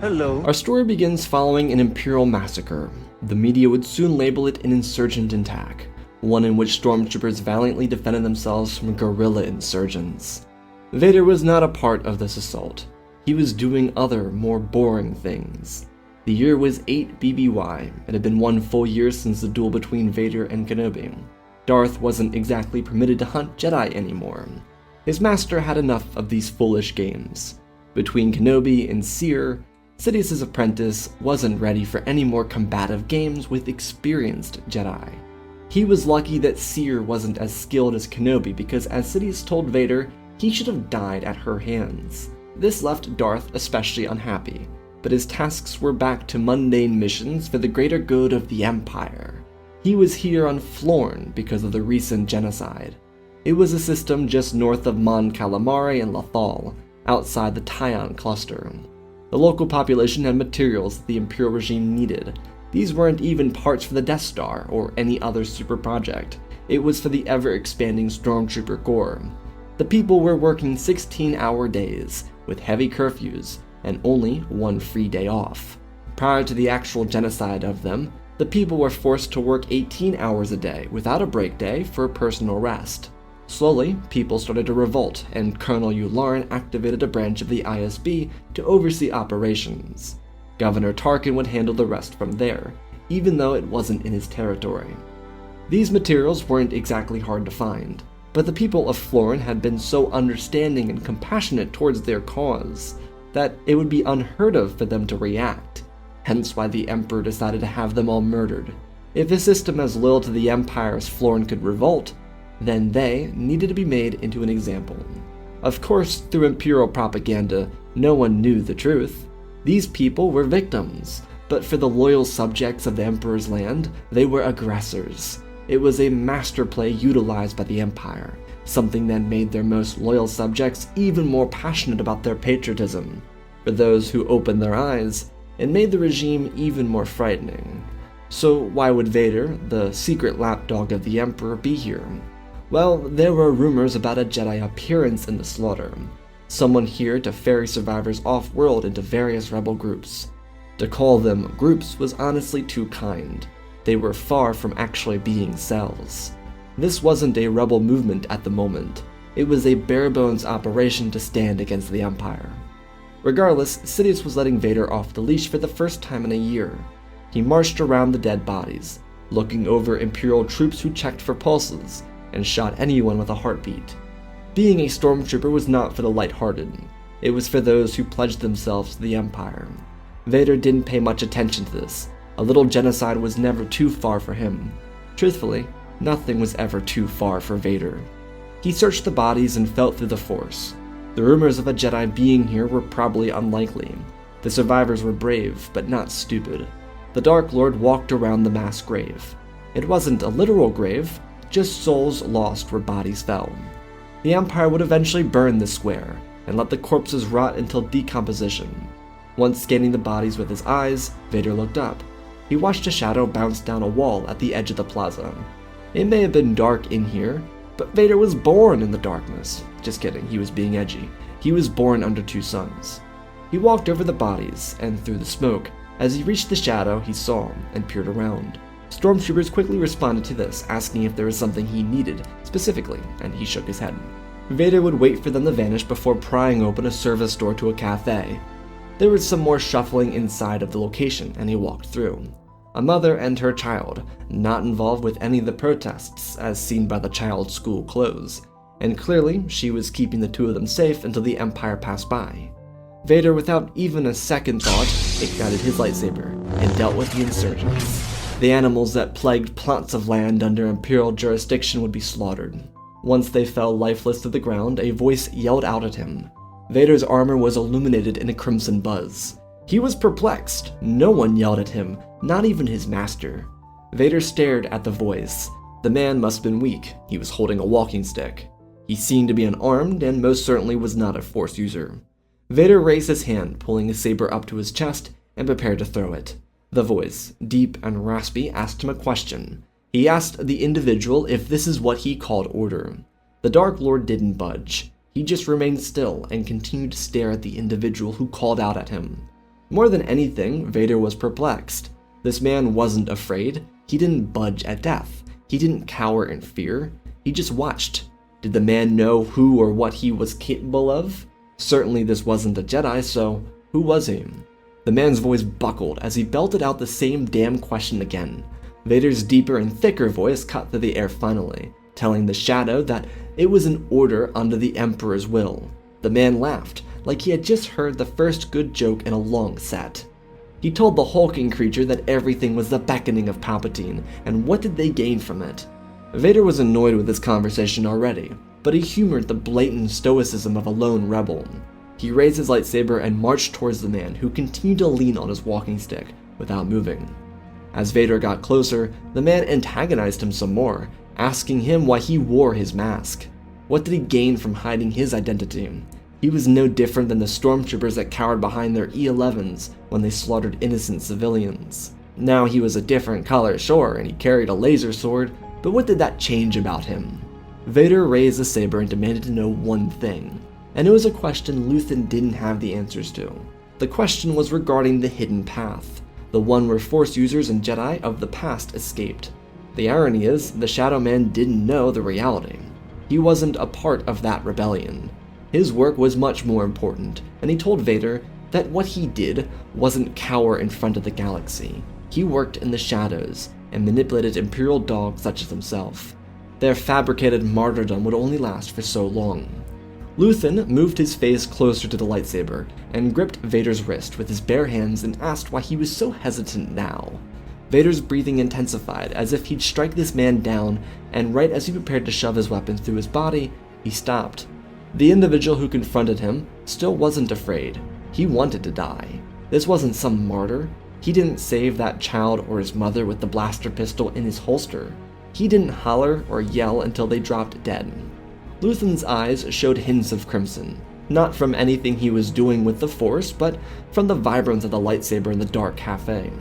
Hello. Our story begins following an Imperial massacre. The media would soon label it an insurgent attack, one in which stormtroopers valiantly defended themselves from guerrilla insurgents. Vader was not a part of this assault. He was doing other, more boring things. The year was 8 BBY. It had been 1 full year since the duel between Vader and Kenobi. Darth wasn't exactly permitted to hunt Jedi anymore. His master had enough of these foolish games. Between Kenobi and Seer, Sidious's apprentice wasn't ready for any more combative games with experienced Jedi. He was lucky that Seer wasn't as skilled as Kenobi because, as Sidious told Vader, he should have died at her hands. This left Darth especially unhappy, but his tasks were back to mundane missions for the greater good of the Empire. He was here on Floren because of the recent genocide. It was a system just north of Mon Calamari and Lothal, outside the Tyon cluster. The local population had materials the Imperial regime needed. These weren't even parts for the Death Star or any other super project. It was for the ever-expanding Stormtrooper Corps. The people were working 16-hour days, with heavy curfews, and only 1 free day off. Prior to the actual genocide of them, the people were forced to work 18 hours a day without a break day for personal rest. Slowly, people started to revolt, and Colonel Yularen activated a branch of the ISB to oversee operations. Governor Tarkin would handle the rest from there, even though it wasn't in his territory. These materials weren't exactly hard to find, but the people of Floren had been so understanding and compassionate towards their cause that it would be unheard of for them to react, hence why the Emperor decided to have them all murdered. If a system as loyal to the Empire as Floren could revolt, then they needed to be made into an example. Of course, through Imperial propaganda, no one knew the truth. These people were victims, but for the loyal subjects of the Emperor's land, they were aggressors. It was a master play utilized by the Empire, something that made their most loyal subjects even more passionate about their patriotism. For those who opened their eyes, it made the regime even more frightening. So why would Vader, the secret lapdog of the Emperor, be here? Well, there were rumors about a Jedi appearance in the slaughter. Someone here to ferry survivors off-world into various rebel groups. To call them groups was honestly too kind. They were far from actually being cells. This wasn't a rebel movement at the moment. It was a bare-bones operation to stand against the Empire. Regardless, Sidious was letting Vader off the leash for the first time in a year. He marched around the dead bodies, looking over Imperial troops who checked for pulses, and shot anyone with a heartbeat. Being a stormtrooper was not for the light-hearted. It was for those who pledged themselves to the Empire. Vader didn't pay much attention to this. A little genocide was never too far for him. Truthfully, nothing was ever too far for Vader. He searched the bodies and felt through the Force. The rumors of a Jedi being here were probably unlikely. The survivors were brave, but not stupid. The Dark Lord walked around the mass grave. It wasn't a literal grave, just souls lost where bodies fell. The Empire would eventually burn the square, and let the corpses rot until decomposition. Once scanning the bodies with his eyes, Vader looked up. He watched a shadow bounce down a wall at the edge of the plaza. It may have been dark in here, but Vader was born in the darkness. Just kidding, he was being edgy. He was born under 2 suns. He walked over the bodies, and through the smoke. As he reached the shadow, he saw and peered around. Stormtroopers quickly responded to this, asking if there was something he needed, specifically, and he shook his head. Vader would wait for them to vanish before prying open a service door to a cafe. There was some more shuffling inside of the location, and he walked through. A mother and her child, not involved with any of the protests, as seen by the child's school clothes, and clearly she was keeping the 2 of them safe until the Empire passed by. Vader, without even a second thought, ignited his lightsaber, and dealt with the insurgents. The animals that plagued plots of land under Imperial jurisdiction would be slaughtered. Once they fell lifeless to the ground, a voice yelled out at him. Vader's armor was illuminated in a crimson buzz. He was perplexed. No one yelled at him, not even his master. Vader stared at the voice. The man must have been weak. He was holding a walking stick. He seemed to be unarmed and most certainly was not a Force user. Vader raised his hand, pulling his saber up to his chest, and prepared to throw it. The voice, deep and raspy, asked him a question. He asked the individual if this is what he called order. The Dark Lord didn't budge. He just remained still and continued to stare at the individual who called out at him. More than anything, Vader was perplexed. This man wasn't afraid. He didn't budge at death. He didn't cower in fear. He just watched. Did the man know who or what he was capable of? Certainly this wasn't a Jedi, so who was he? The man's voice buckled as he belted out the same damn question again. Vader's deeper and thicker voice cut through the air finally, telling the shadow that it was an order under the Emperor's will. The man laughed, like he had just heard the first good joke in a long set. He told the hulking creature that everything was the beckoning of Palpatine, and what did they gain from it? Vader was annoyed with this conversation already, but he humored the blatant stoicism of a lone rebel. He raised his lightsaber and marched towards the man, who continued to lean on his walking stick without moving. As Vader got closer, the man antagonized him some more, asking him why he wore his mask. What did he gain from hiding his identity? He was no different than the stormtroopers that cowered behind their E-11s when they slaughtered innocent civilians. Now he was a different color, sure, and he carried a laser sword, but what did that change about him? Vader raised the saber and demanded to know one thing, and it was a question Luthen didn't have the answers to. The question was regarding the hidden path, the one where Force users and Jedi of the past escaped. The irony is, the Shadow Man didn't know the reality. He wasn't a part of that rebellion. His work was much more important, and he told Vader that what he did wasn't cower in front of the galaxy. He worked in the shadows and manipulated Imperial dogs such as himself. Their fabricated martyrdom would only last for so long. Luthen moved his face closer to the lightsaber and gripped Vader's wrist with his bare hands and asked why he was so hesitant now. Vader's breathing intensified as if he'd strike this man down, and right as he prepared to shove his weapon through his body, he stopped. The individual who confronted him still wasn't afraid. He wanted to die. This wasn't some martyr. He didn't save that child or his mother with the blaster pistol in his holster. He didn't holler or yell until they dropped dead. Luthen's eyes showed hints of crimson, not from anything he was doing with the Force, but from the vibrance of the lightsaber in the dark cafe.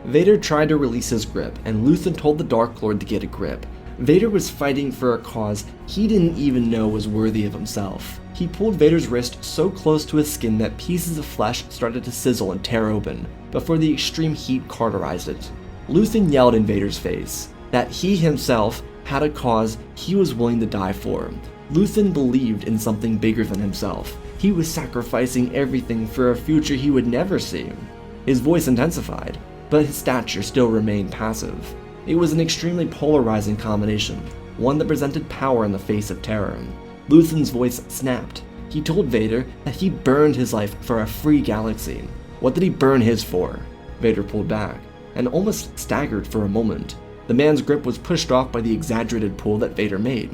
Vader tried to release his grip, and Luthen told the Dark Lord to get a grip. Vader was fighting for a cause he didn't even know was worthy of himself. He pulled Vader's wrist so close to his skin that pieces of flesh started to sizzle and tear open, before the extreme heat cauterized it. Luthen yelled in Vader's face that he himself had a cause he was willing to die for. Luthen believed in something bigger than himself. He was sacrificing everything for a future he would never see. His voice intensified, but his stature still remained passive. It was an extremely polarizing combination, one that presented power in the face of terror. Luthen's voice snapped. He told Vader that he burned his life for a free galaxy. What did he burn his for? Vader pulled back, and almost staggered for a moment. The man's grip was pushed off by the exaggerated pull that Vader made.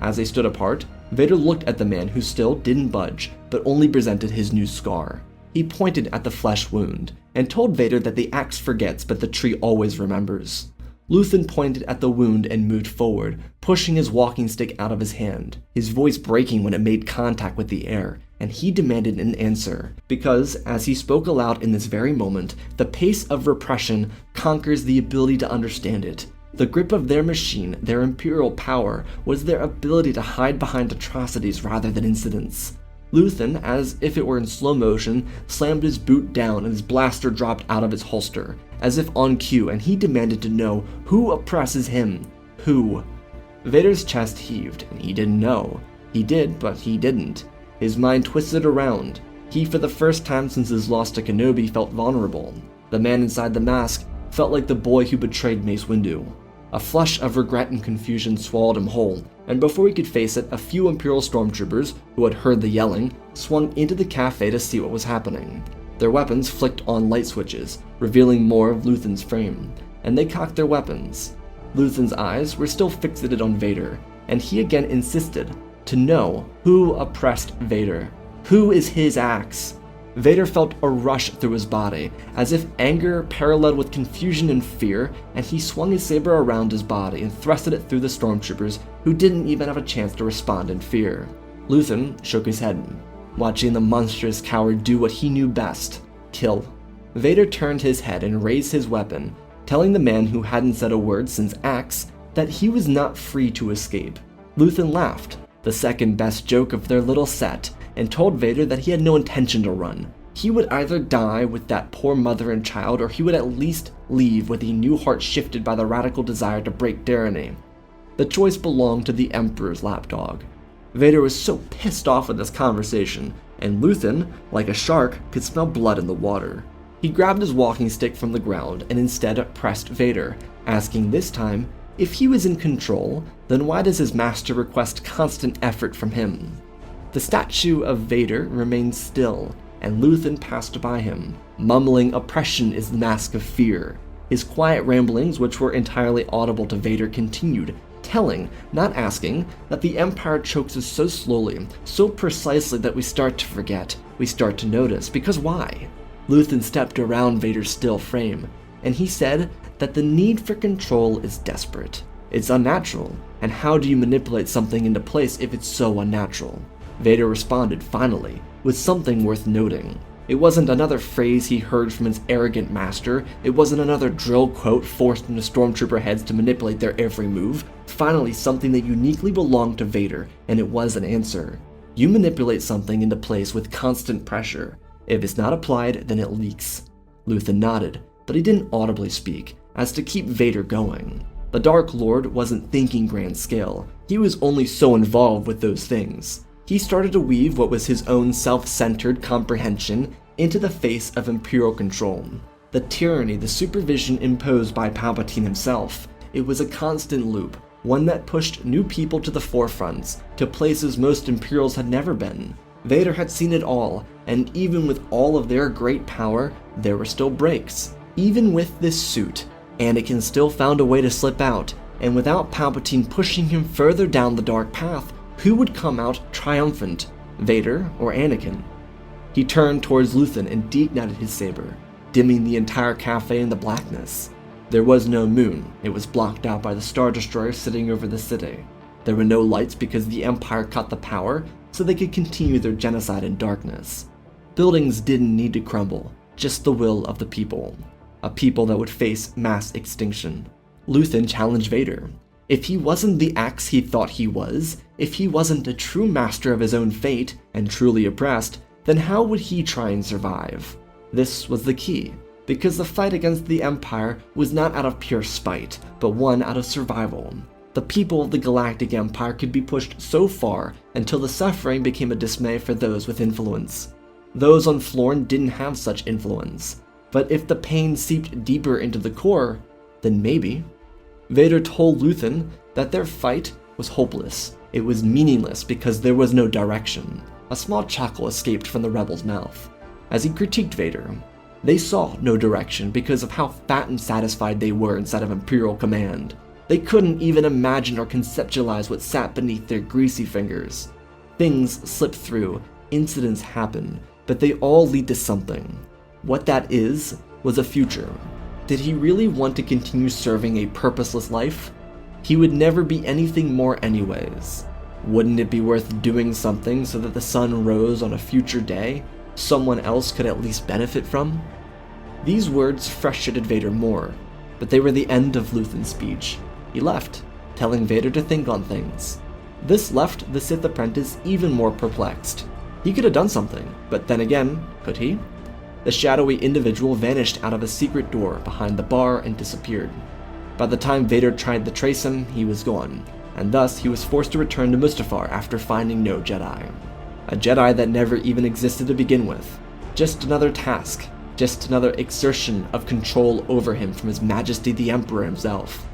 As they stood apart, Vader looked at the man who still didn't budge, but only presented his new scar. He pointed at the flesh wound, and told Vader that the axe forgets but the tree always remembers. Luthen pointed at the wound and moved forward, pushing his walking stick out of his hand, his voice breaking when it made contact with the air, and he demanded an answer, because, as he spoke aloud in this very moment, the pace of repression conquers the ability to understand it. The grip of their machine, their imperial power, was their ability to hide behind atrocities rather than incidents. Luthen, as if it were in slow motion, slammed his boot down and his blaster dropped out of its holster, as if on cue, and he demanded to know who oppresses him. Who? Vader's chest heaved, and he didn't know. He did, but he didn't. His mind twisted around. He, for the first time since his loss to Kenobi, felt vulnerable. The man inside the mask felt like the boy who betrayed Mace Windu. A flush of regret and confusion swallowed him whole, and before he could face it, a few Imperial stormtroopers, who had heard the yelling, swung into the cafe to see what was happening. Their weapons flicked on light switches, revealing more of Luthen's frame, and they cocked their weapons. Luthen's eyes were still fixated on Vader, and he again insisted to know who oppressed Vader. Who is his axe? Vader felt a rush through his body, as if anger paralleled with confusion and fear, and he swung his saber around his body and thrusted it through the stormtroopers, who didn't even have a chance to respond in fear. Luthen shook his head, watching the monstrous coward do what he knew best: kill. Vader turned his head and raised his weapon, telling the man who hadn't said a word since Axe that he was not free to escape. Luthen laughed, the second best joke of their little set, and told Vader that he had no intention to run. He would either die with that poor mother and child, or he would at least leave with a new heart shifted by the radical desire to break tyranny. The choice belonged to the Emperor's lapdog. Vader was so pissed off with this conversation, and Luthen, like a shark, could smell blood in the water. He grabbed his walking stick from the ground and instead pressed Vader, asking this time, if he was in control, then why does his master request constant effort from him? The statue of Vader remained still, and Luthen passed by him, mumbling oppression is the mask of fear. His quiet ramblings, which were entirely audible to Vader, continued, telling, not asking, that the Empire chokes us so slowly, so precisely that we start to forget, we start to notice, because why? Luthen stepped around Vader's still frame, and he said that the need for control is desperate. It's unnatural, and how do you manipulate something into place if it's so unnatural? Vader responded, finally, with something worth noting. It wasn't another phrase he heard from his arrogant master, it wasn't another drill quote forced into stormtrooper heads to manipulate their every move. Finally, something that uniquely belonged to Vader, and it was an answer. You manipulate something into place with constant pressure. If it's not applied, then it leaks. Luthen nodded, but he didn't audibly speak, as to keep Vader going. The Dark Lord wasn't thinking grand scale, he was only so involved with those things. He started to weave what was his own self-centered comprehension into the face of Imperial control. The tyranny, the supervision imposed by Palpatine himself. It was a constant loop, one that pushed new people to the forefronts, to places most Imperials had never been. Vader had seen it all, and even with all of their great power, there were still breaks. Even with this suit, Anakin still found a way to slip out, and without Palpatine pushing him further down the dark path, who would come out triumphant, Vader or Anakin? He turned towards Luthen and deignited his saber, dimming the entire cafe in the blackness. There was no moon, it was blocked out by the Star Destroyer sitting over the city. There were no lights because the Empire cut the power so they could continue their genocide in darkness. Buildings didn't need to crumble, just the will of the people. A people that would face mass extinction. Luthen challenged Vader. If he wasn't the axe he thought he was, if he wasn't a true master of his own fate and truly oppressed, then how would he try and survive? This was the key, because the fight against the Empire was not out of pure spite, but one out of survival. The people of the Galactic Empire could be pushed so far until the suffering became a dismay for those with influence. Those on Floren didn't have such influence, but if the pain seeped deeper into the core, then maybe. Vader told Luthen that their fight was hopeless. It was meaningless because there was no direction. A small chuckle escaped from the rebel's mouth as he critiqued Vader. They saw no direction because of how fat and satisfied they were inside of Imperial command. They couldn't even imagine or conceptualize what sat beneath their greasy fingers. Things slip through, incidents happen, but they all lead to something. What that is was a future. Did he really want to continue serving a purposeless life? He would never be anything more anyways. Wouldn't it be worth doing something so that the sun rose on a future day, someone else could at least benefit from? These words frustrated Vader more, but they were the end of Luthen's speech. He left, telling Vader to think on things. This left the Sith apprentice even more perplexed. He could have done something, but then again, could he? The shadowy individual vanished out of a secret door behind the bar and disappeared. By the time Vader tried to trace him, he was gone, and thus he was forced to return to Mustafar after finding no Jedi. A Jedi that never even existed to begin with. Just another task, just another exertion of control over him from His Majesty the Emperor himself.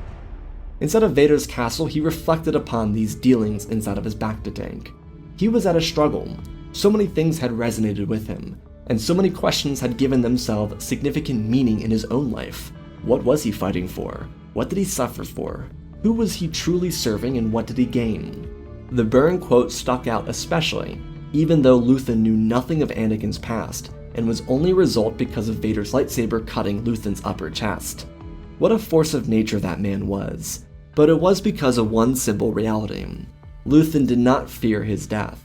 Inside of Vader's castle, he reflected upon these dealings inside of his bacta tank. He was at a struggle. So many things had resonated with him, and so many questions had given themselves significant meaning in his own life. What was he fighting for? What did he suffer for? Who was he truly serving, and what did he gain? The Burn quote stuck out especially, even though Luthen knew nothing of Anakin's past, and was only a result because of Vader's lightsaber cutting Luthen's upper chest. What a force of nature that man was. But it was because of one simple reality. Luthen did not fear his death.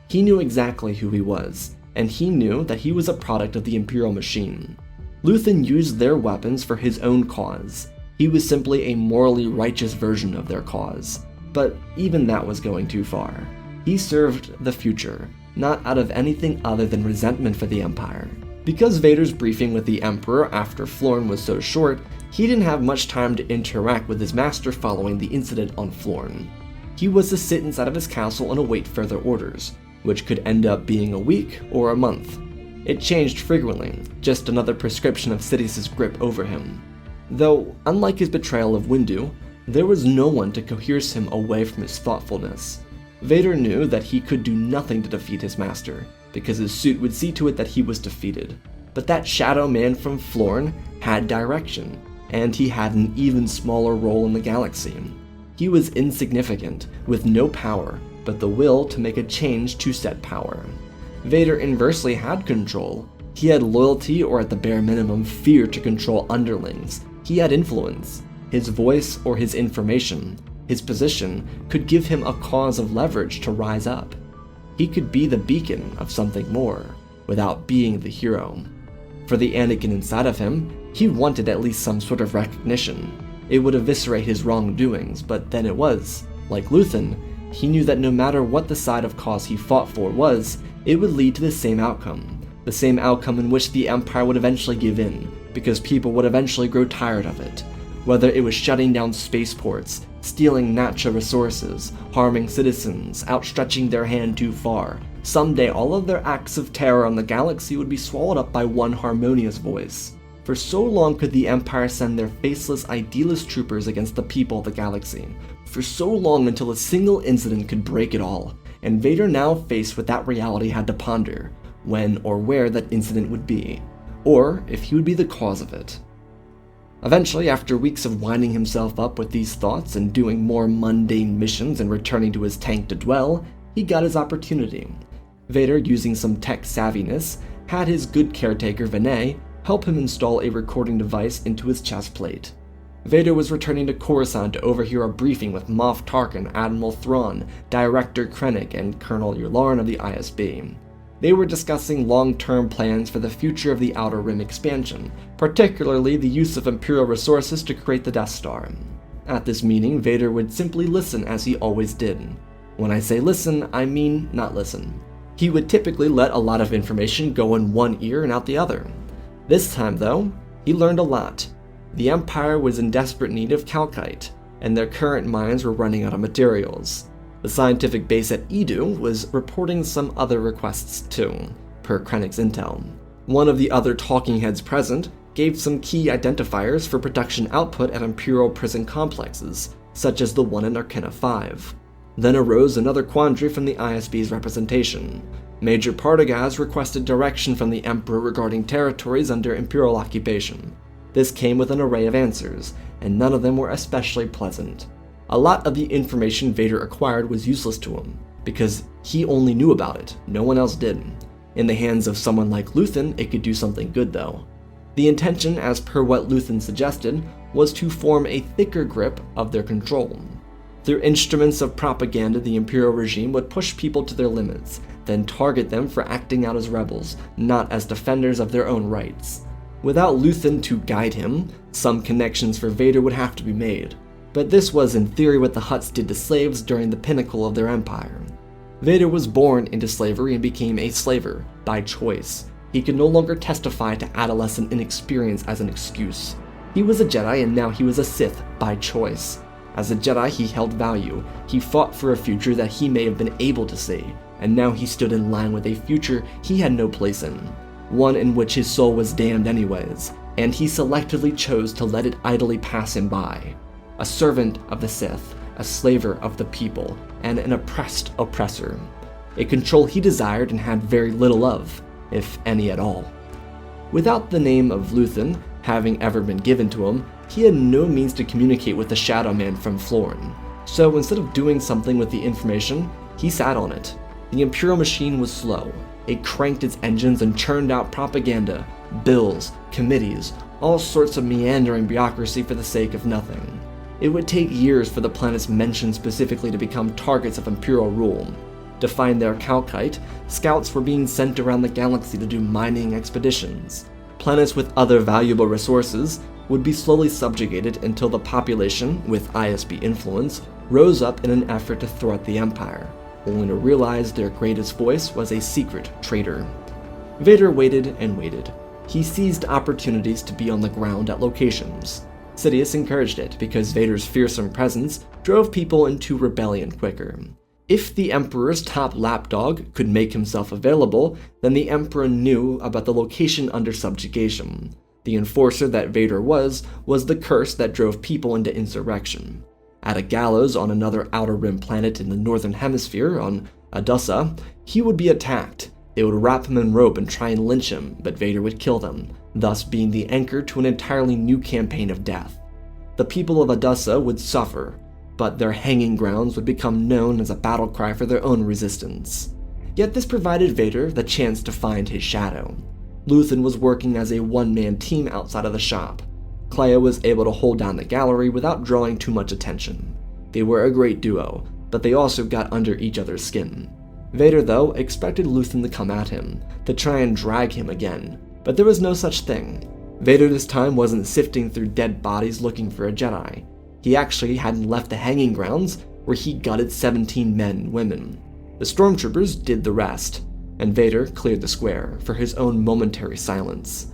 He knew exactly who he was, and he knew that he was a product of the Imperial machine. Luthen used their weapons for his own cause. He was simply a morally righteous version of their cause. But even that was going too far. He served the future, not out of anything other than resentment for the Empire. Because Vader's briefing with the Emperor after Floren was so short, he didn't have much time to interact with his master following the incident on Floren. He was to sit inside of his castle and await further orders, which could end up being a week or a month. It changed frequently, just another prescription of Sidis's grip over him. Though, unlike his betrayal of Windu, there was no one to coerce him away from his thoughtfulness. Vader knew that he could do nothing to defeat his master, because his suit would see to it that he was defeated. But that shadow man from Floren had direction, and he had an even smaller role in the galaxy. He was insignificant, with no power, but the will to make a change to set power. Vader inversely had control. He had loyalty, or at the bare minimum, fear to control underlings. He had influence. His voice or his information, his position, could give him a cause of leverage to rise up. He could be the beacon of something more, without being the hero. For the Anakin inside of him, he wanted at least some sort of recognition. It would eviscerate his wrongdoings, but then it was. Like Luthen, he knew that no matter what the side of cause he fought for was, it would lead to the same outcome in which the Empire would eventually give in, because people would eventually grow tired of it. Whether it was shutting down spaceports, stealing natural resources, harming citizens, outstretching their hand too far, someday all of their acts of terror on the galaxy would be swallowed up by one harmonious voice. For so long could the Empire send their faceless, idealist troopers against the people of the galaxy. For so long until a single incident could break it all, and Vader now faced with that reality had to ponder when or where that incident would be, or if he would be the cause of it. Eventually, after weeks of winding himself up with these thoughts and doing more mundane missions and returning to his tank to dwell, he got his opportunity. Vader, using some tech savviness, had his good caretaker Vinay help him install a recording device into his chest plate. Vader was returning to Coruscant to overhear a briefing with Moff Tarkin, Admiral Thrawn, Director Krennic, and Colonel Yularen of the ISB. They were discussing long-term plans for the future of the Outer Rim expansion, particularly the use of Imperial resources to create the Death Star. At this meeting, Vader would simply listen as he always did. When I say listen, I mean not listen. He would typically let a lot of information go in one ear and out the other. This time, though, he learned a lot. The Empire was in desperate need of calcite, and their current mines were running out of materials. The scientific base at Edu was reporting some other requests too, per Krennic's intel. One of the other talking heads present gave some key identifiers for production output at Imperial prison complexes, such as the one in Arcana 5. Then arose another quandary from the ISB's representation. Major Partagaz requested direction from the Emperor regarding territories under Imperial occupation. This came with an array of answers, and none of them were especially pleasant. A lot of the information Vader acquired was useless to him, because he only knew about it, no one else did. In the hands of someone like Luthen, it could do something good though. The intention, as per what Luthen suggested, was to form a thicker grip of their control. Through instruments of propaganda, the Imperial regime would push people to their limits, then target them for acting out as rebels, not as defenders of their own rights. Without Luthen to guide him, some connections for Vader would have to be made. But this was in theory what the Hutts did to slaves during the pinnacle of their empire. Vader was born into slavery and became a slaver, by choice. He could no longer testify to adolescent inexperience as an excuse. He was a Jedi and now he was a Sith, by choice. As a Jedi, he held value. He fought for a future that he may have been able to see, and now he stood in line with a future he had no place in. One in which his soul was damned anyways, and he selectively chose to let it idly pass him by. A servant of the Sith, a slaver of the people, and an oppressed oppressor. A control he desired and had very little of, if any at all. Without the name of Luthen having ever been given to him, he had no means to communicate with the Shadow Man from Floren. So instead of doing something with the information, he sat on it. The Imperial machine was slow. It cranked its engines and churned out propaganda, bills, committees, all sorts of meandering bureaucracy for the sake of nothing. It would take years for the planets mentioned specifically to become targets of Imperial rule. To find their calcite, scouts were being sent around the galaxy to do mining expeditions. Planets with other valuable resources would be slowly subjugated until the population, with ISB influence, rose up in an effort to thwart the Empire, only to realize their greatest voice was a secret traitor. Vader waited and waited. He seized opportunities to be on the ground at locations. Sidious encouraged it because Vader's fearsome presence drove people into rebellion quicker. If the Emperor's top lapdog could make himself available, then the Emperor knew about the location under subjugation. The enforcer that Vader was the curse that drove people into insurrection. At a gallows on another Outer Rim planet in the Northern Hemisphere, on Adussa, he would be attacked. They would wrap him in rope and try and lynch him, but Vader would kill them, thus being the anchor to an entirely new campaign of death. The people of Adussa would suffer, but their hanging grounds would become known as a battle cry for their own resistance. Yet this provided Vader the chance to find his shadow. Luthen was working as a one-man team outside of the shop. Leia was able to hold down the gallery without drawing too much attention. They were a great duo, but they also got under each other's skin. Vader, though, expected Luthen to come at him, to try and drag him again, but there was no such thing. Vader this time wasn't sifting through dead bodies looking for a Jedi. He actually hadn't left the hanging grounds, where he gutted 17 men and women. The stormtroopers did the rest, and Vader cleared the square for his own momentary silence.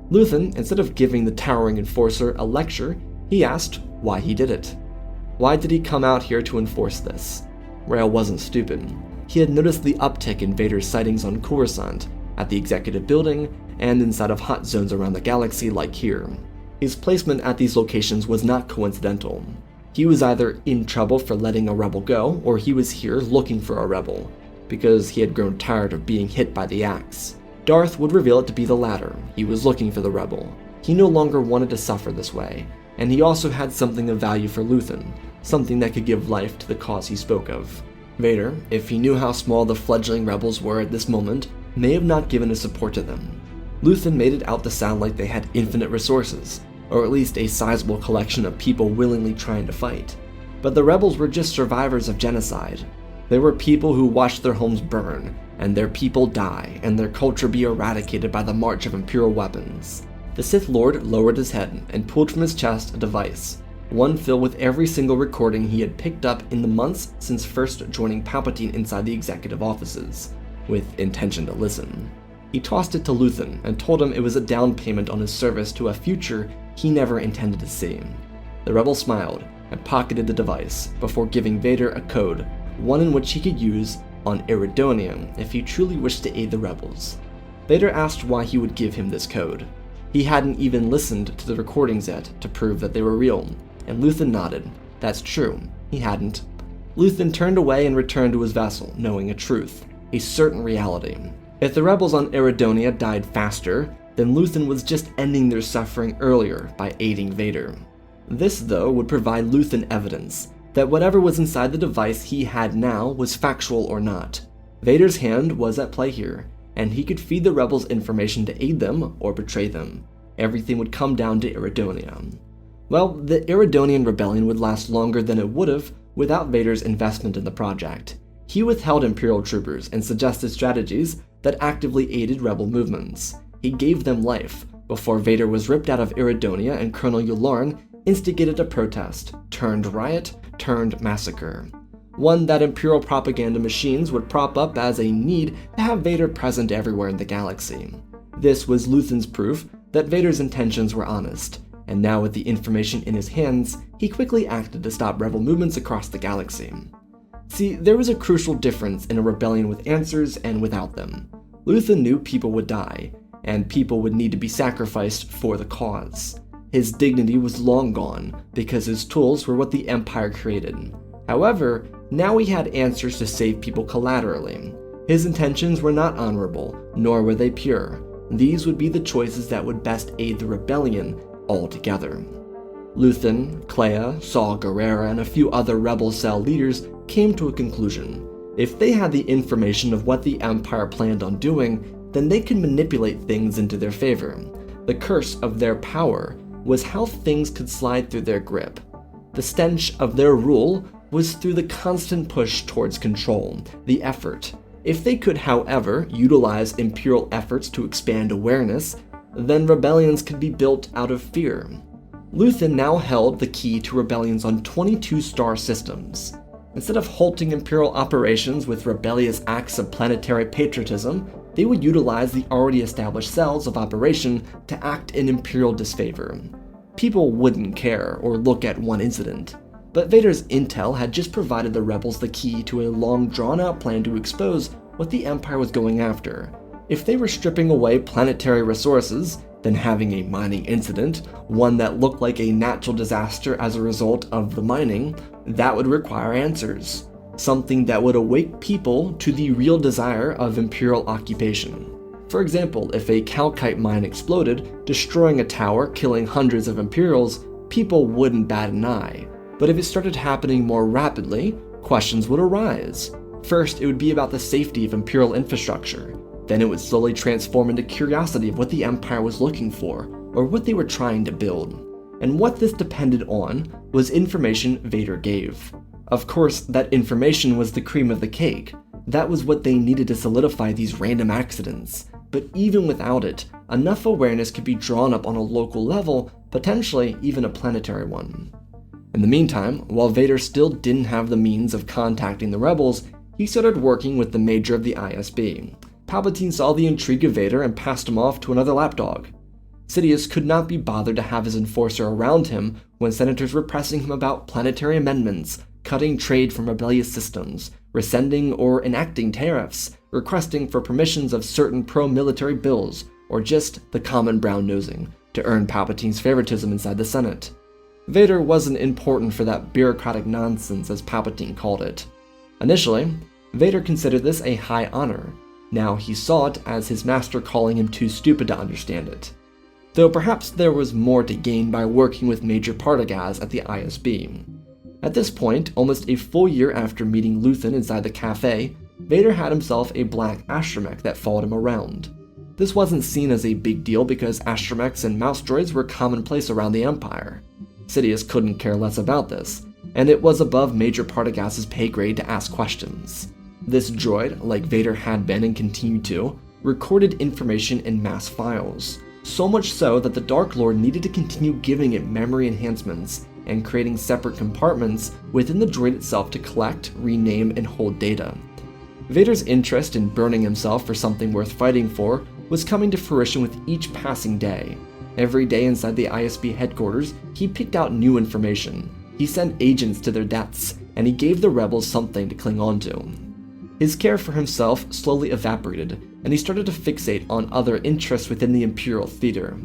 Luthen, instead of giving the towering enforcer a lecture, he asked why he did it. Why did he come out here to enforce this? Rael wasn't stupid. He had noticed the uptick in Vader's sightings on Coruscant, at the executive building, and inside of hot zones around the galaxy like here. His placement at these locations was not coincidental. He was either in trouble for letting a rebel go, or he was here looking for a rebel, because he had grown tired of being hit by the axe. Darth would reveal it to be the latter. He was looking for the rebel. He no longer wanted to suffer this way, and he also had something of value for Luthen, something that could give life to the cause he spoke of. Vader, if he knew how small the fledgling rebels were at this moment, may have not given his support to them. Luthen made it out to sound like they had infinite resources, or at least a sizable collection of people willingly trying to fight. But the rebels were just survivors of genocide. They were people who watched their homes burn, and their people die, and their culture be eradicated by the march of Imperial weapons. The Sith Lord lowered his head and pulled from his chest a device, one filled with every single recording he had picked up in the months since first joining Palpatine inside the executive offices, with intention to listen. He tossed it to Luthen and told him it was a down payment on his service to a future he never intended to see. The rebel smiled and pocketed the device before giving Vader a code, one in which he could use on Eridonia if he truly wished to aid the rebels. Vader asked why he would give him this code. He hadn't even listened to the recordings yet to prove that they were real, and Luthen nodded. That's true, he hadn't. Luthen turned away and returned to his vessel, knowing a truth, a certain reality. If the rebels on Eridonia died faster, then Luthen was just ending their suffering earlier by aiding Vader. This, though, would provide Luthen evidence that whatever was inside the device he had now was factual or not. Vader's hand was at play here, and he could feed the rebels information to aid them or betray them. Everything would come down to Eridonia. Well, the Eridonian rebellion would last longer than it would have without Vader's investment in the project. He withheld Imperial troopers and suggested strategies that actively aided rebel movements. He gave them life, before Vader was ripped out of Eridonia and Colonel Yularen instigated a protest, turned riot, turned massacre. One that Imperial propaganda machines would prop up as a need to have Vader present everywhere in the galaxy. This was Luthen's proof that Vader's intentions were honest, and now with the information in his hands, he quickly acted to stop rebel movements across the galaxy. See, there was a crucial difference in a rebellion with answers and without them. Luthen knew people would die, and people would need to be sacrificed for the cause. His dignity was long gone, because his tools were what the Empire created. However, now he had answers to save people collaterally. His intentions were not honorable, nor were they pure. These would be the choices that would best aid the rebellion altogether. Luthen, Leia, Saw Gerrera, and a few other rebel cell leaders came to a conclusion. If they had the information of what the Empire planned on doing, then they could manipulate things into their favor. The curse of their power was how things could slide through their grip. The stench of their rule was through the constant push towards control, the effort. If they could, however, utilize Imperial efforts to expand awareness, then rebellions could be built out of fear. Luthen now held the key to rebellions on 22 star systems. Instead of halting Imperial operations with rebellious acts of planetary patriotism, they would utilize the already established cells of operation to act in Imperial disfavor. People wouldn't care or look at one incident, but Vader's intel had just provided the rebels the key to a long drawn-out plan to expose what the Empire was going after. If they were stripping away planetary resources, then having a mining incident, one that looked like a natural disaster as a result of the mining, that would require answers. Something that would awake people to the real desire of Imperial occupation. For example, if a calcite mine exploded, destroying a tower, killing hundreds of Imperials, people wouldn't bat an eye. But if it started happening more rapidly, questions would arise. First, it would be about the safety of Imperial infrastructure. Then it would slowly transform into curiosity of what the Empire was looking for, or what they were trying to build. And what this depended on was information Vader gave. Of course, that information was the cream of the cake. That was what they needed to solidify these random accidents. But even without it, enough awareness could be drawn up on a local level, potentially even a planetary one. In the meantime, while Vader still didn't have the means of contacting the rebels, he started working with the Major of the ISB. Palpatine saw the intrigue of Vader and passed him off to another lapdog. Sidious could not be bothered to have his enforcer around him when senators were pressing him about planetary amendments, cutting trade from rebellious systems, rescinding or enacting tariffs, requesting for permissions of certain pro-military bills, or just the common brown-nosing to earn Palpatine's favoritism inside the Senate. Vader wasn't important for that bureaucratic nonsense, as Palpatine called it. Initially, Vader considered this a high honor. Now he saw it as his master calling him too stupid to understand it. Though perhaps there was more to gain by working with Major Partagaz at the ISB. At this point, almost a full year after meeting Luthen inside the cafe, Vader had himself a black astromech that followed him around. This wasn't seen as a big deal because astromechs and mouse droids were commonplace around the Empire. Sidious couldn't care less about this, and it was above Major Partagaz's pay grade to ask questions. This droid, like Vader had been and continued to, recorded information in mass files, so much so that the Dark Lord needed to continue giving it memory enhancements and creating separate compartments within the droid itself to collect, rename, and hold data. Vader's interest in burning himself for something worth fighting for was coming to fruition with each passing day. Every day inside the ISB headquarters, he picked out new information. He sent agents to their deaths, and he gave the rebels something to cling on to. His care for himself slowly evaporated, and he started to fixate on other interests within the Imperial theater.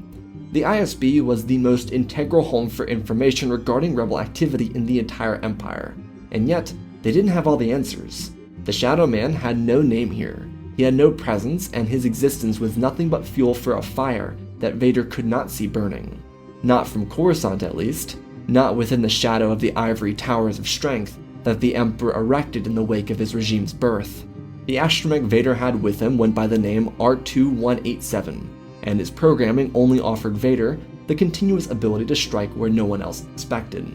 The ISB was the most integral home for information regarding rebel activity in the entire Empire, and yet they didn't have all the answers. The Shadow Man had no name here. He had no presence, and his existence was nothing but fuel for a fire that Vader could not see burning. Not from Coruscant, at least. Not within the shadow of the ivory towers of strength that the Emperor erected in the wake of his regime's birth. The astromech Vader had with him went by the name R2187, and his programming only offered Vader the continuous ability to strike where no one else expected.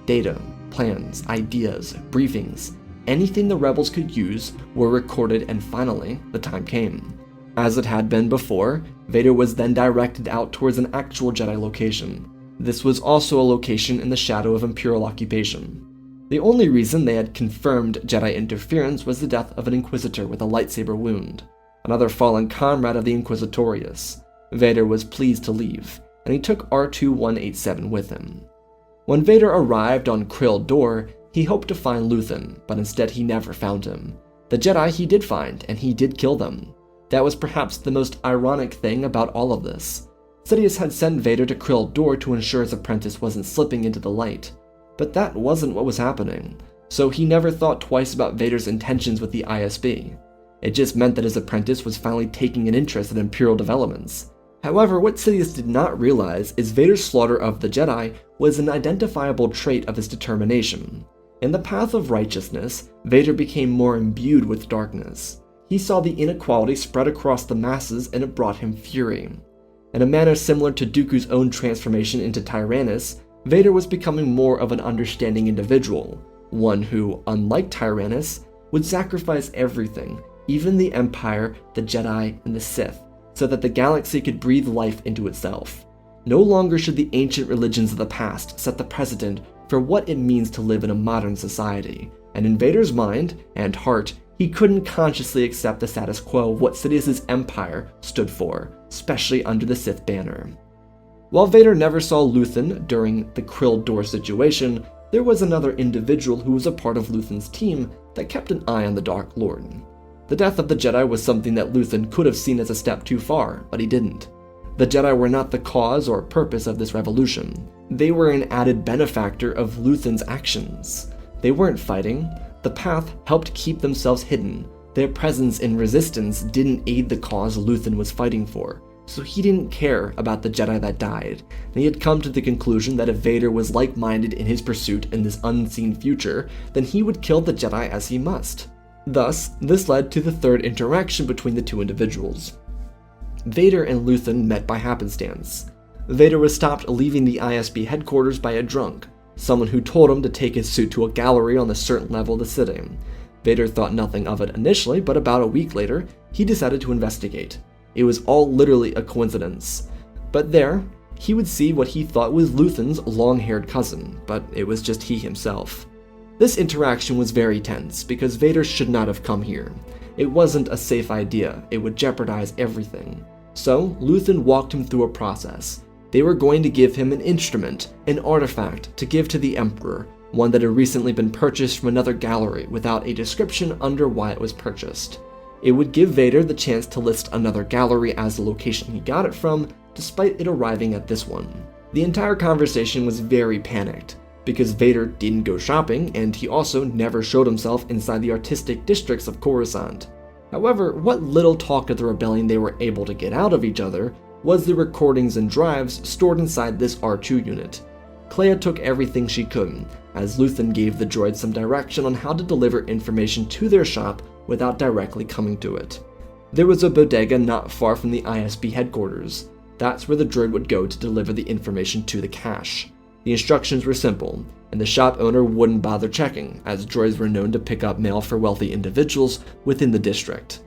Data, plans, ideas, briefings, anything the rebels could use were recorded, and finally, the time came. As it had been before, Vader was then directed out towards an actual Jedi location. This was also a location in the shadow of Imperial occupation. The only reason they had confirmed Jedi interference was the death of an Inquisitor with a lightsaber wound, another fallen comrade of the Inquisitorius. Vader was pleased to leave, and he took R2187 with him. When Vader arrived on Krill Door, he hoped to find Luthen, but instead he never found him. The Jedi he did find, and he did kill them. That was perhaps the most ironic thing about all of this. Sidious had sent Vader to Krill Door to ensure his apprentice wasn't slipping into the light. But that wasn't what was happening, so he never thought twice about Vader's intentions with the ISB. It just meant that his apprentice was finally taking an interest in Imperial developments. However, what Sidious did not realize is Vader's slaughter of the Jedi was an identifiable trait of his determination. In the path of righteousness, Vader became more imbued with darkness. He saw the inequality spread across the masses, and it brought him fury. In a manner similar to Dooku's own transformation into Tyrannus, Vader was becoming more of an understanding individual, one who, unlike Tyrannus, would sacrifice everything, even the Empire, the Jedi, and the Sith, so that the galaxy could breathe life into itself. No longer should the ancient religions of the past set the precedent for what it means to live in a modern society, and in Vader's mind and heart, He couldn't consciously accept the status quo of what Sidious's empire stood for, especially under the Sith banner. While Vader never saw Luthen during the Krill door situation, there was another individual who was a part of Luthen's team that kept an eye on the Dark Lord. The death of the Jedi was something that Luthen could have seen as a step too far, but he didn't. The Jedi were not the cause or purpose of this revolution. They were an added benefactor of Luthen's actions. They weren't fighting. The path helped keep themselves hidden. Their presence in resistance didn't aid the cause Luthen was fighting for, so he didn't care about the Jedi that died, and he had come to the conclusion that if Vader was like-minded in his pursuit in this unseen future, then he would kill the Jedi as he must. Thus, this led to the third interaction between the two individuals. Vader and Luthen met by happenstance. Vader was stopped leaving the ISB headquarters by a drunk, someone who told him to take his suit to a gallery on a certain level of the city. Vader thought nothing of it initially, but about a week later, he decided to investigate. It was all literally a coincidence. But there, he would see what he thought was Luthen's long-haired cousin, but it was just he himself. This interaction was very tense, because Vader should not have come here. It wasn't a safe idea, it would jeopardize everything. So, Luthen walked him through a process. They were going to give him an instrument, an artifact, to give to the Emperor, one that had recently been purchased from another gallery without a description under why it was purchased. It would give Vader the chance to list another gallery as the location he got it from, despite it arriving at this one. The entire conversation was very panicked, because Vader didn't go shopping, and he also never showed himself inside the artistic districts of Coruscant. However, what little talk of the rebellion they were able to get out of each other was the recordings and drives stored inside this R2 unit. Leia took everything she could, as Luthen gave the droid some direction on how to deliver information to their shop without directly coming to it. There was a bodega not far from the ISB headquarters. That's where the droid would go to deliver the information to the cache. The instructions were simple, and the shop owner wouldn't bother checking, as droids were known to pick up mail for wealthy individuals within the district.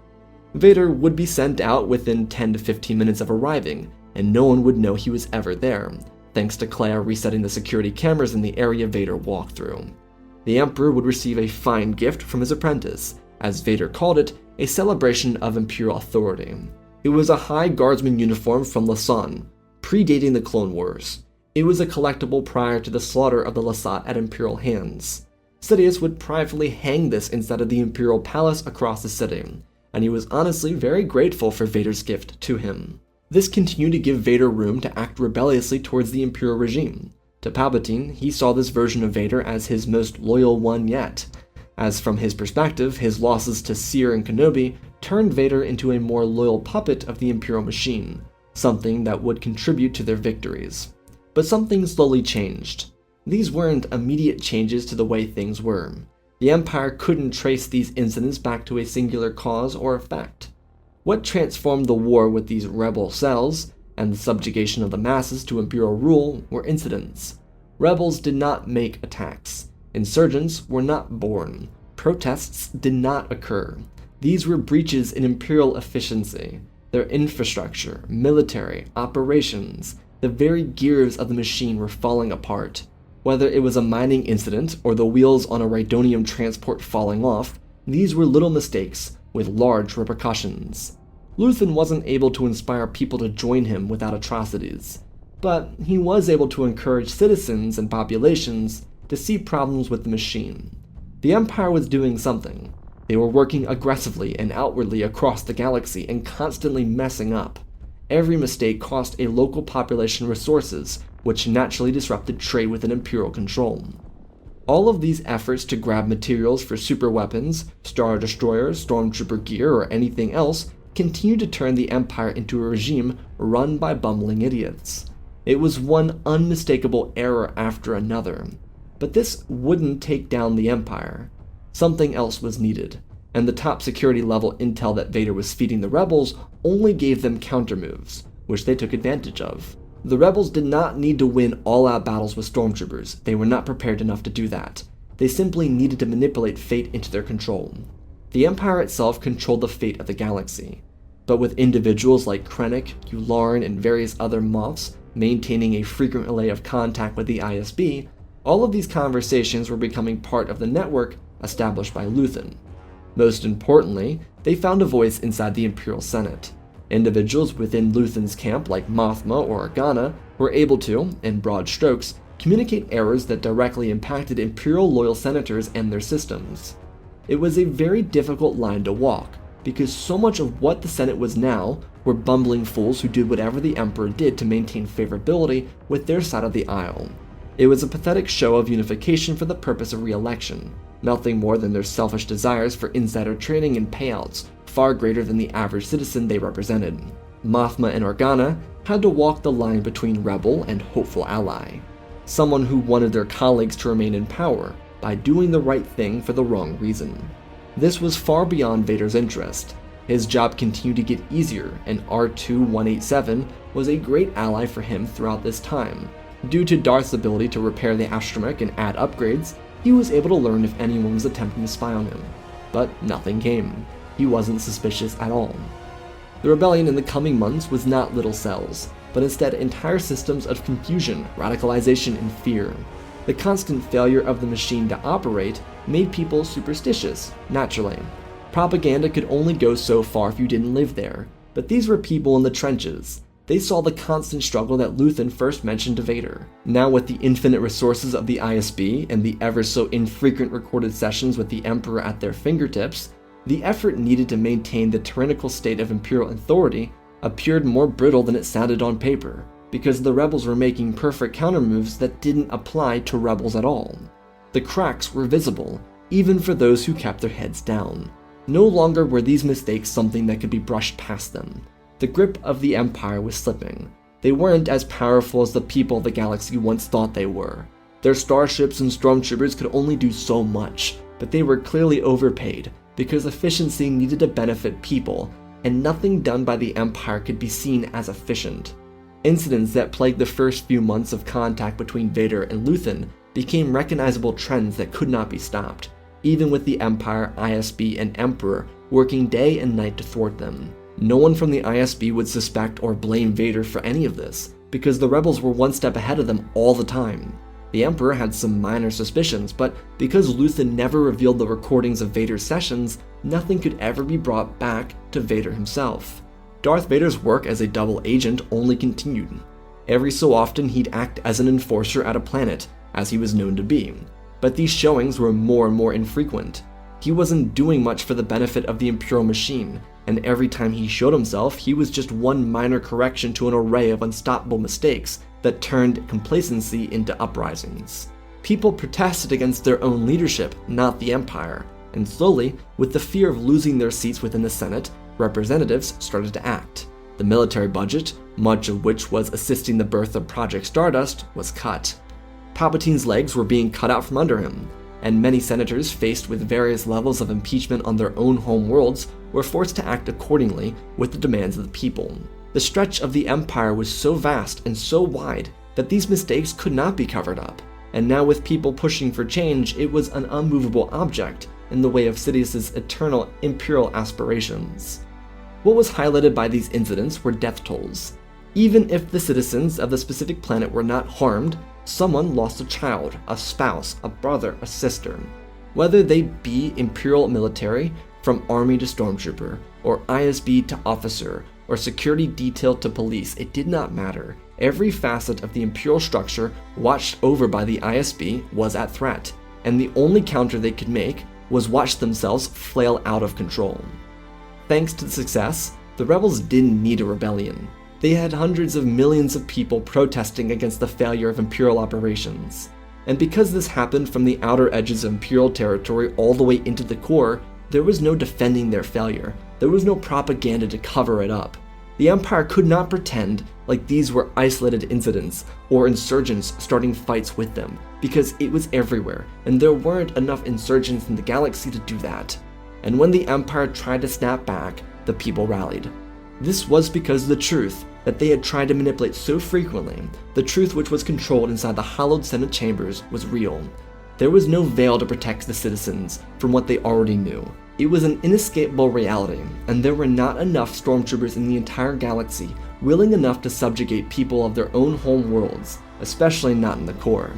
Vader would be sent out within 10 to 15 minutes of arriving, and no one would know he was ever there, thanks to Leia resetting the security cameras in the area Vader walked through. The Emperor would receive a fine gift from his apprentice, as Vader called it, a celebration of Imperial authority. It was a High Guardsman uniform from Lassan, predating the Clone Wars. It was a collectible prior to the slaughter of the Lasat at Imperial hands. Sidious would privately hang this inside of the Imperial Palace across the city, and he was honestly very grateful for Vader's gift to him. This continued to give Vader room to act rebelliously towards the Imperial regime. To Palpatine, he saw this version of Vader as his most loyal one yet, as from his perspective, his losses to Seer and Kenobi turned Vader into a more loyal puppet of the Imperial machine, something that would contribute to their victories. But something slowly changed. These weren't immediate changes to the way things were. The Empire couldn't trace these incidents back to a singular cause or effect. What transformed the war with these rebel cells and the subjugation of the masses to Imperial rule were incidents. Rebels did not make attacks. Insurgents were not born. Protests did not occur. These were breaches in Imperial efficiency. Their infrastructure, military, operations, the very gears of the machine were falling apart. Whether it was a mining incident or the wheels on a Rhydonium transport falling off, these were little mistakes with large repercussions. Luthen wasn't able to inspire people to join him without atrocities, but he was able to encourage citizens and populations to see problems with the machine. The Empire was doing something. They were working aggressively and outwardly across the galaxy and constantly messing up. Every mistake cost a local population resources, which naturally disrupted trade within Imperial control. All of these efforts to grab materials for super weapons, Star Destroyers, Stormtrooper gear, or anything else continued to turn the Empire into a regime run by bumbling idiots. It was one unmistakable error after another. But this wouldn't take down the Empire. Something else was needed, and the top security level intel that Vader was feeding the rebels only gave them countermoves, which they took advantage of. The rebels did not need to win all-out battles with stormtroopers. They were not prepared enough to do that. They simply needed to manipulate fate into their control. The Empire itself controlled the fate of the galaxy, but with individuals like Krennic, Yularen, and various other Moffs maintaining a frequent relay of contact with the ISB, all of these conversations were becoming part of the network established by Luthen. Most importantly, they found a voice inside the Imperial Senate. Individuals within Luthen's camp like Mothma or Organa were able to, in broad strokes, communicate errors that directly impacted Imperial loyal senators and their systems. It was a very difficult line to walk, because so much of what the Senate was now were bumbling fools who did whatever the Emperor did to maintain favorability with their side of the aisle. It was a pathetic show of unification for the purpose of re-election, nothing more than their selfish desires for insider trading and payouts, far greater than the average citizen they represented. Mothma and Organa had to walk the line between rebel and hopeful ally, someone who wanted their colleagues to remain in power by doing the right thing for the wrong reason. This was far beyond Vader's interest. His job continued to get easier, and R2-187 was a great ally for him throughout this time. Due to Darth's ability to repair the astromech and add upgrades, he was able to learn if anyone was attempting to spy on him. But nothing came. He wasn't suspicious at all. The rebellion in the coming months was not little cells, but instead entire systems of confusion, radicalization, and fear. The constant failure of the machine to operate made people superstitious, naturally. Propaganda could only go so far if you didn't live there, but these were people in the trenches. They saw the constant struggle that Luthen first mentioned to Vader. Now with the infinite resources of the ISB and the ever so infrequent recorded sessions with the Emperor at their fingertips, the effort needed to maintain the tyrannical state of Imperial authority appeared more brittle than it sounded on paper, because the rebels were making perfect countermoves that didn't apply to rebels at all. The cracks were visible, even for those who kept their heads down. No longer were these mistakes something that could be brushed past them. The grip of the Empire was slipping. They weren't as powerful as the people of the galaxy once thought they were. Their starships and stormtroopers could only do so much, but they were clearly overpaid, because efficiency needed to benefit people, and nothing done by the Empire could be seen as efficient. Incidents that plagued the first few months of contact between Vader and Luthen became recognizable trends that could not be stopped, even with the Empire, ISB, and Emperor working day and night to thwart them. No one from the ISB would suspect or blame Vader for any of this, because the rebels were one step ahead of them all the time. The Emperor had some minor suspicions, but because Luthen never revealed the recordings of Vader's sessions, nothing could ever be brought back to Vader himself. Darth Vader's work as a double agent only continued. Every so often he'd act as an enforcer at a planet, as he was known to be, but these showings were more and more infrequent. He wasn't doing much for the benefit of the Imperial machine, and every time he showed himself, he was just one minor correction to an array of unstoppable mistakes that turned complacency into uprisings. People protested against their own leadership, not the Empire, and slowly, with the fear of losing their seats within the Senate, representatives started to act. The military budget, much of which was assisting the birth of Project Stardust, was cut. Palpatine's legs were being cut out from under him, and many senators faced with various levels of impeachment on their own home worlds were forced to act accordingly with the demands of the people. The stretch of the Empire was so vast and so wide that these mistakes could not be covered up, and now with people pushing for change, it was an unmovable object in the way of Sidious's eternal imperial aspirations. What was highlighted by these incidents were death tolls. Even if the citizens of the specific planet were not harmed, someone lost a child, a spouse, a brother, a sister. Whether they be Imperial military, from army to stormtrooper, or ISB to officer, or security detail to police, it did not matter. Every facet of the Imperial structure watched over by the ISB was at threat, and the only counter they could make was watch themselves flail out of control. Thanks to the success, the rebels didn't need a rebellion. They had hundreds of millions of people protesting against the failure of Imperial operations. And because this happened from the outer edges of Imperial territory all the way into the core, there was no defending their failure. There was no propaganda to cover it up. The Empire could not pretend like these were isolated incidents or insurgents starting fights with them, because it was everywhere, and there weren't enough insurgents in the galaxy to do that. And when the Empire tried to snap back, the people rallied. This was because the truth that they had tried to manipulate so frequently, the truth which was controlled inside the hollowed Senate chambers, was real. There was no veil to protect the citizens from what they already knew. It was an inescapable reality, and there were not enough stormtroopers in the entire galaxy willing enough to subjugate people of their own home worlds, especially not in the core.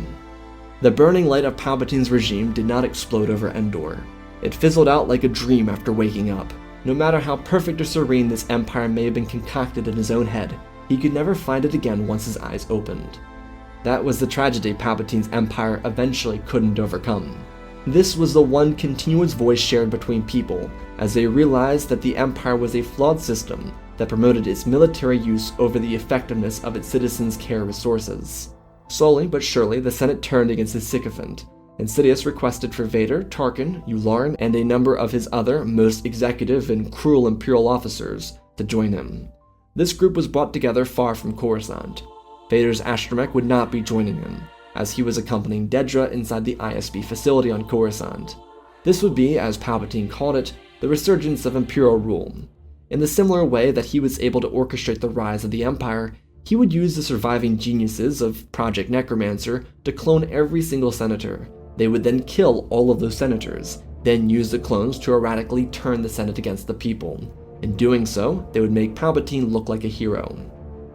The burning light of Palpatine's regime did not explode over Endor. It fizzled out like a dream after waking up. No matter how perfect or serene this empire may have been concocted in his own head, he could never find it again once his eyes opened. That was the tragedy Palpatine's empire eventually couldn't overcome. This was the one continuous voice shared between people, as they realized that the empire was a flawed system that promoted its military use over the effectiveness of its citizens' care resources. Slowly but surely, the Senate turned against his sycophant, and Sidious requested for Vader, Tarkin, Yularen, and a number of his other, most executive and cruel Imperial officers to join him. This group was brought together far from Coruscant. Vader's astromech would not be joining him, as he was accompanying Dedra inside the ISB facility on Coruscant. This would be, as Palpatine called it, the resurgence of Imperial Rule. In the similar way that he was able to orchestrate the rise of the Empire, he would use the surviving geniuses of Project Necromancer to clone every single senator. They would then kill all of those senators, then use the clones to erratically turn the Senate against the people. In doing so, they would make Palpatine look like a hero.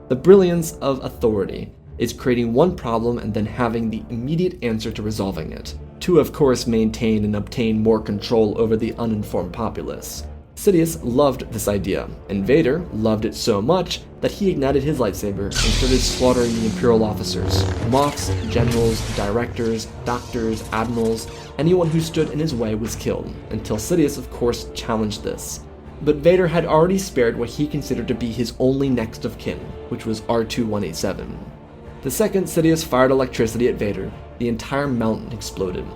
The brilliance of authority is creating one problem and then having the immediate answer to resolving it, to of course maintain and obtain more control over the uninformed populace. Sidious loved this idea, and Vader loved it so much that he ignited his lightsaber and started slaughtering the Imperial officers, Moffs, generals, directors, doctors, admirals. Anyone who stood in his way was killed, until Sidious of course challenged this. But Vader had already spared what he considered to be his only next of kin, which was R2-187. The second Sidious fired electricity at Vader, the entire mountain exploded.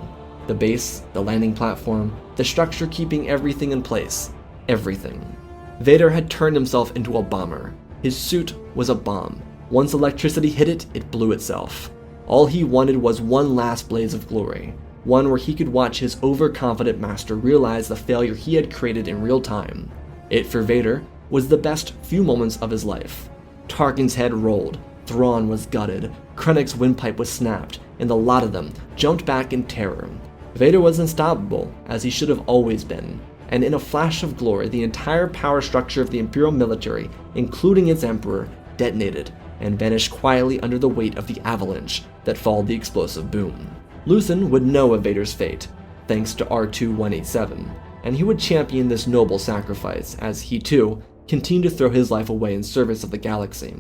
The base, the landing platform, the structure keeping everything in place. Everything. Vader had turned himself into a bomber. His suit was a bomb. Once electricity hit it, it blew itself. All he wanted was one last blaze of glory, one where he could watch his overconfident master realize the failure he had created in real time. It, for Vader, was the best few moments of his life. Tarkin's head rolled, Thrawn was gutted, Krennic's windpipe was snapped, and the lot of them jumped back in terror. Vader was unstoppable, as he should have always been, and in a flash of glory, the entire power structure of the Imperial military, including its Emperor, detonated and vanished quietly under the weight of the avalanche that followed the explosive boom. Luthen would know of Vader's fate, thanks to R2-187, and he would champion this noble sacrifice as he too continued to throw his life away in service of the galaxy.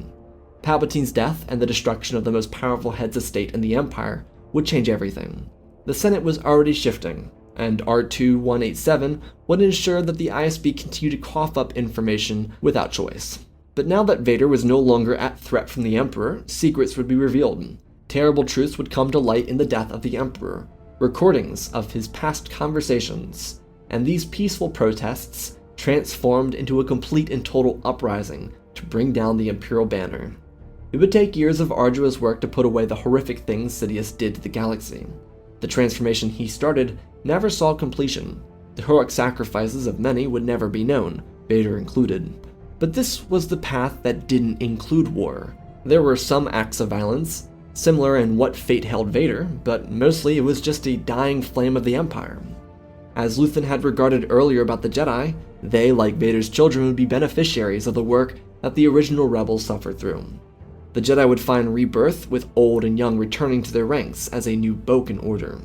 Palpatine's death and the destruction of the most powerful heads of state in the Empire would change everything. The Senate was already shifting, and R2-187 would ensure that the ISB continued to cough up information without choice. But now that Vader was no longer at threat from the Emperor, secrets would be revealed. Terrible truths would come to light in the death of the Emperor, recordings of his past conversations, and these peaceful protests transformed into a complete and total uprising to bring down the Imperial banner. It would take years of arduous work to put away the horrific things Sidious did to the galaxy. The transformation he started never saw completion. The heroic sacrifices of many would never be known, Vader included. But this was the path that didn't include war. There were some acts of violence, similar in what fate held Vader, but mostly it was just a dying flame of the Empire. As Luthen had regarded earlier about the Jedi, they, like Vader's children, would be beneficiaries of the work that the original rebels suffered through. The Jedi would find rebirth, with old and young returning to their ranks as a new broken order.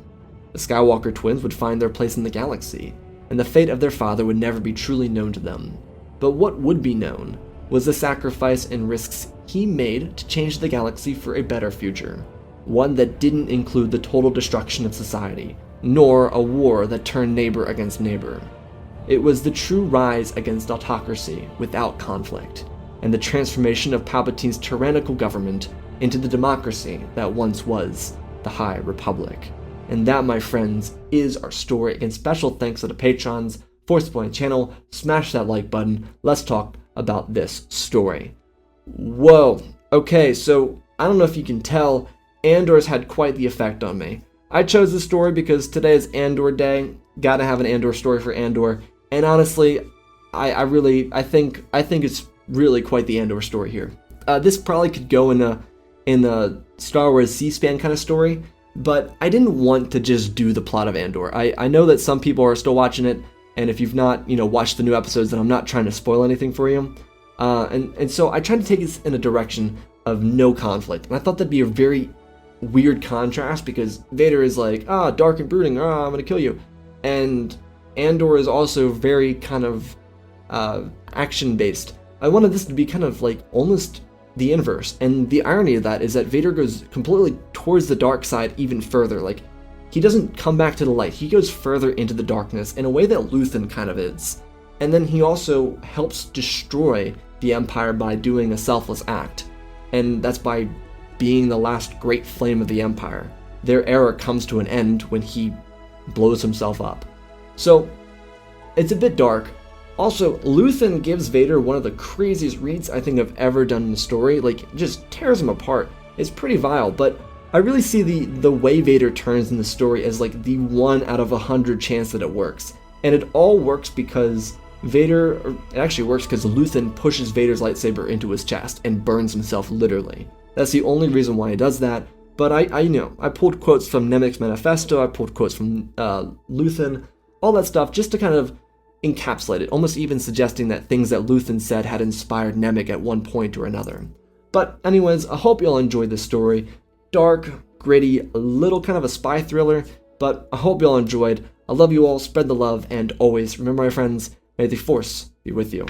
The Skywalker twins would find their place in the galaxy, and the fate of their father would never be truly known to them. But what would be known was the sacrifice and risks he made to change the galaxy for a better future, one that didn't include the total destruction of society, nor a war that turned neighbor against neighbor. It was the true rise against autocracy without conflict, and the transformation of Palpatine's tyrannical government into the democracy that once was the High Republic. And that, my friends, is our story. Again, special thanks to the patrons for supporting the channel. Smash that like button. Let's talk about this story. Whoa. Okay, so I don't know if you can tell, Andor's had quite the effect on me. I chose this story because today is Andor Day. Gotta have an Andor story for Andor. And honestly, I think it's really quite the Andor story here. This probably could go in a Star Wars C-SPAN kind of story, but I didn't want to just do the plot of Andor. I know that some people are still watching it, and if you've not, watched the new episodes, then I'm not trying to spoil anything for you. And so I tried to take this in a direction of no conflict, and I thought that'd be a very weird contrast because Vader is like, dark and brooding, I'm gonna kill you, and Andor is also very kind of action-based. I wanted this to be kind of like almost the inverse, and the irony of that is that Vader goes completely towards the dark side even further. Like, he doesn't come back to the light, he goes further into the darkness in a way that Luthen kind of is. And then he also helps destroy the Empire by doing a selfless act, and that's by being the last great flame of the Empire. Their era comes to an end when he blows himself up. So, it's a bit dark. Also, Luthen gives Vader one of the craziest reads I think I've ever done in the story. Like, it just tears him apart. It's pretty vile, but I really see the way Vader turns in the story as like the 1 out of 100 chance that it works. And it all works because it actually works because Luthen pushes Vader's lightsaber into his chest and burns himself literally. That's the only reason why he does that. But I pulled quotes from Nemik's manifesto, I pulled quotes from Luthen, all that stuff just to kind of encapsulate it, almost even suggesting that things that Luthen said had inspired Nemik at one point or another. But anyways, I hope you all enjoyed this story. Dark, gritty, a little kind of a spy thriller, but I hope you all enjoyed. I love you all, spread the love, and always remember, my friends, may the Force be with you.